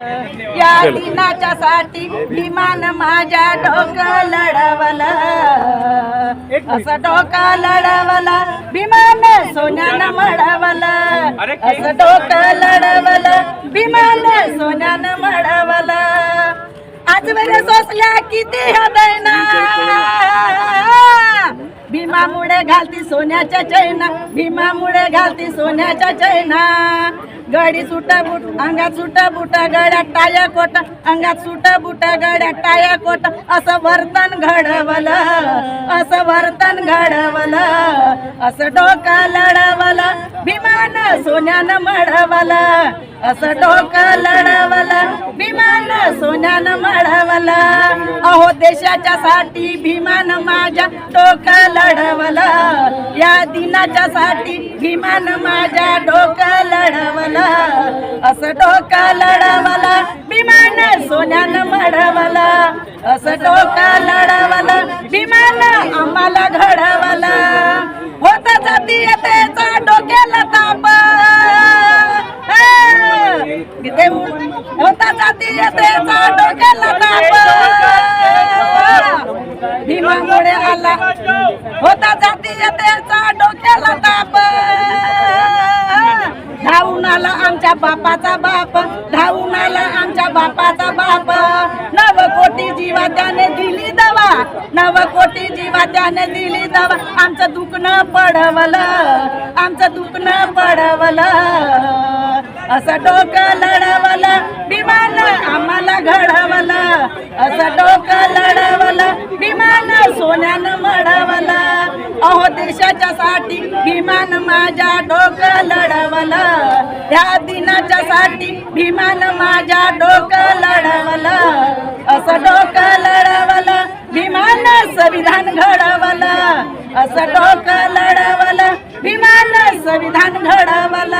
या दिनाच्या साठी विमान माझ्या डोकं लढवलं, असं डोकं लढवलं विमान सोन्यानं मळवलं, असं डोकं लढवलं विमान सोन्यानं मळवलं. आजवर सोसल्या किती हृदयना, भीमामुळे घालती सोन्याच्या चैना, भीमामुळे घालती सोन्याच्या चैना. गडी सुट बुट अंगात सुट बुट गड्यात टाया कोट, अंगात सुट बुट गड्यात टाया कोट. असं वर्तन घडवलं, असं वर्तन घडवलं, असं डोकं लढवलं विमान सोन्यानं मळवलं, असं डोकं लढवलं विमान सोन्यानं मळवलं. अहो देशाच्या साठी भीमान माझ्या डोकं लढवलं, या दिनाच्या साठी भीमान माझ्या डोकं लढवलं, असं डोकं लढवलं विमान सोन्यानं मळवलं, असं डोकं लढवलं विमान आम्हाला घडवलं. होता जातीयतेचा डोक्याला ताप, होता जातीयतेचा डोक्याला ताप, भीमामुळे आला होता जातीयतेचा डोक्याला ताप. धावून आला आमच्या बापाचा बाप, धावून आला आमच्या बापाचा बाप. 9 कोटी जीवा त्याने दिली दवा, 9 कोटी जीवा त्याने दिली दवा. आमचं दुखणं पडवलं, आमचं दुखणं पडवलं, असं डोकं लढवलं विमान आम्हाला घडवलं, असं डोकं लढवलं विमान सोन्यानं मळवलं. अहो देशाच्या साठी विमान माझ्या डोकं लढवलं, या दिनाच्या साठी विमान माझ्या डोकं लढवलं, असं डोकं लढवलं विमान संविधान घडवलं, असं डोकं लढवलं विमान संविधान घडवलं.